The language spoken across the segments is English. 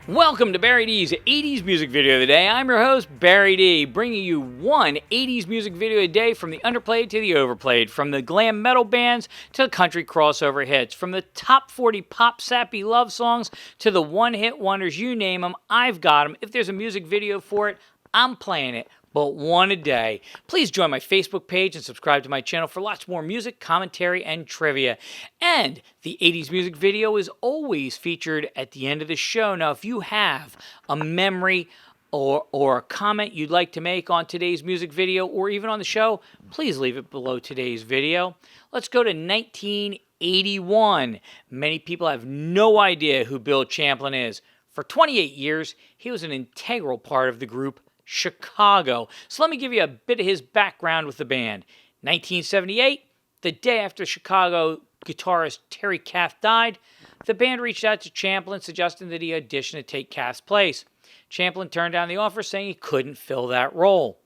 Welcome to Barry D's 80s music video of the day. I'm your host, Barry D, bringing you one 80s music video a day from the underplayed to the overplayed, from the glam metal bands to the country crossover hits, from the top 40 pop sappy love songs to the one-hit wonders. You name them, I've got them. If there's a music video for it, I'm playing it. But one a day. Please join my Facebook page and subscribe to my channel for lots more music, commentary, and trivia. And the 80s music video is always featured at the end of the show. Now, if you have a memory or a comment you'd like to make on today's music video or even on the show, please leave it below today's video. Let's go to 1981. Many people have no idea who Bill Champlin is. For 28 years, he was an integral part of the group Chicago. So let me give you a bit of his background with the band. 1978, the day after Chicago guitarist Terry Kath died, the band reached out to Champlin suggesting that he audition to take Kath's place. Champlin turned down the offer, saying he couldn't fill that role.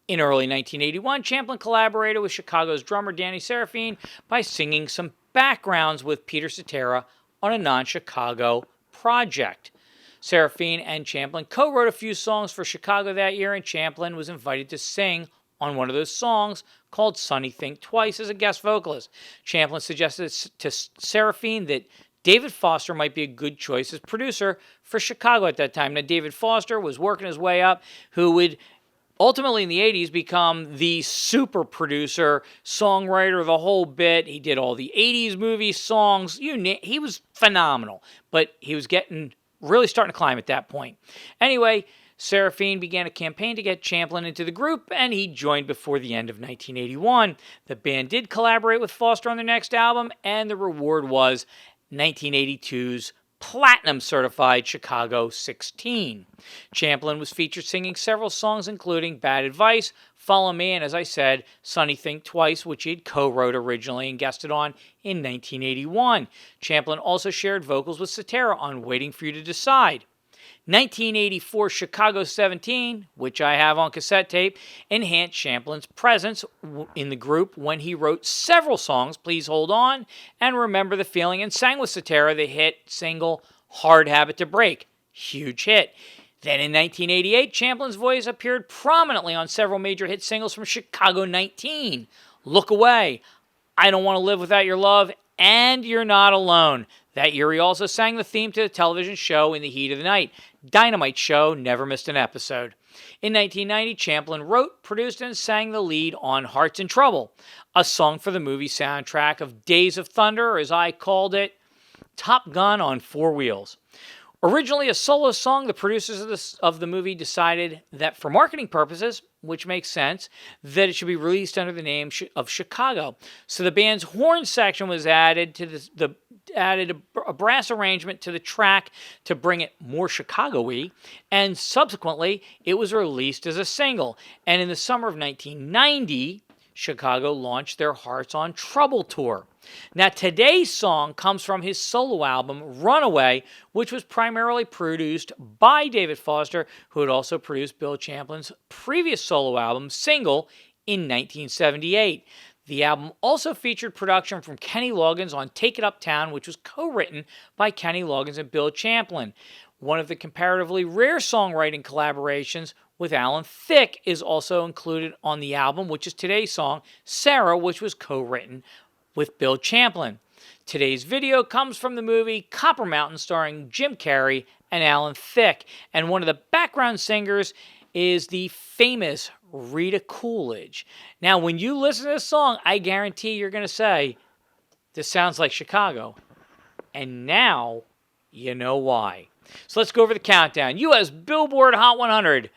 In early 1981, Champlin collaborated with Chicago's drummer Danny Serafine by singing some backgrounds with Peter Cetera on a non-Chicago project. Serafine and Champlin co-wrote a few songs for Chicago that year, and Champlin was invited to sing on one of those songs called Sonny Think Twice as a guest vocalist. Champlin suggested to Serafine that David Foster might be a good choice as producer for Chicago at that time. Now, David Foster was working his way up, who would ultimately in the 80s become the super producer, songwriter, the whole bit. He did all the 80s movie songs. He was phenomenal, but he was really starting to climb at that point. Anyway, Serafine began a campaign to get Champlin into the group, and he joined before the end of 1981. The band did collaborate with Foster on their next album, and the reward was 1982's platinum-certified Chicago 16. Champlin was featured singing several songs, including Bad Advice, Follow Me, and as I said, Sonny Think Twice, which he'd co-wrote originally and guested on in 1981. Champlin also shared vocals with Cetera on Waiting for You to Decide. 1984 Chicago 17, which I have on cassette tape, enhanced Champlin's presence in the group when he wrote several songs, Please Hold On and Remember the Feeling, and sang with Cetera the hit single Hard Habit to Break. Huge hit. Then in 1988, Champlin's voice appeared prominently on several major hit singles from Chicago 19. Look Away, I Don't Want to Live Without Your Love, and You're Not Alone. That year, he also sang the theme to the television show In the Heat of the Night. Dynamite Show never missed an episode. In 1990, Champlin wrote, produced, and sang the lead on Hearts in Trouble, a song for the movie soundtrack of Days of Thunder, or as I called it, Top Gun on Four Wheels. Originally a solo song, the producers of the movie decided that for marketing purposes, which makes sense, that it should be released under the name of Chicago. So the band's horn section was added to added a brass arrangement to the track to bring it more Chicago-y, and subsequently it was released as a single. And in the summer of 1990, Chicago launched their Hearts on Trouble tour. Now, today's song comes from his solo album, Runaway, which was primarily produced by David Foster, who had also produced Bill Champlin's previous solo album, Single, in 1978. The album also featured production from Kenny Loggins on Take It Uptown, which was co-written by Kenny Loggins and Bill Champlin. One of the comparatively rare songwriting collaborations with Alan Thicke is also included on the album, which is today's song, Sara, which was co-written with Bill Champlin. Today's video comes from the movie Copper Mountain, starring Jim Carrey and Alan Thicke. And one of the background singers is the famous Rita Coolidge. Now, when you listen to this song, I guarantee you're going to say, this sounds like Chicago. And now, you know why. So let's go over the countdown. U.S. Billboard Hot 100,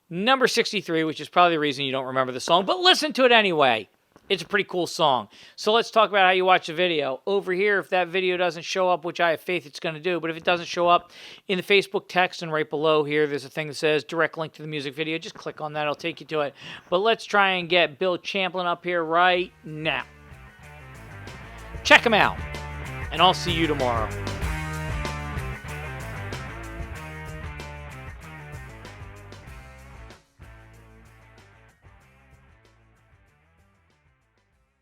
number 63, which is probably the reason you don't remember the song, but listen to it anyway. It's a pretty cool song. So let's talk about how you watch the video. Over here, if that video doesn't show up, which I have faith it's going to do, but if it doesn't show up in the Facebook text and right below here, there's a thing that says direct link to the music video. Just click on that. It'll take you to it. But let's try and get Bill Champlin up here right now. Check him out, and I'll see you tomorrow.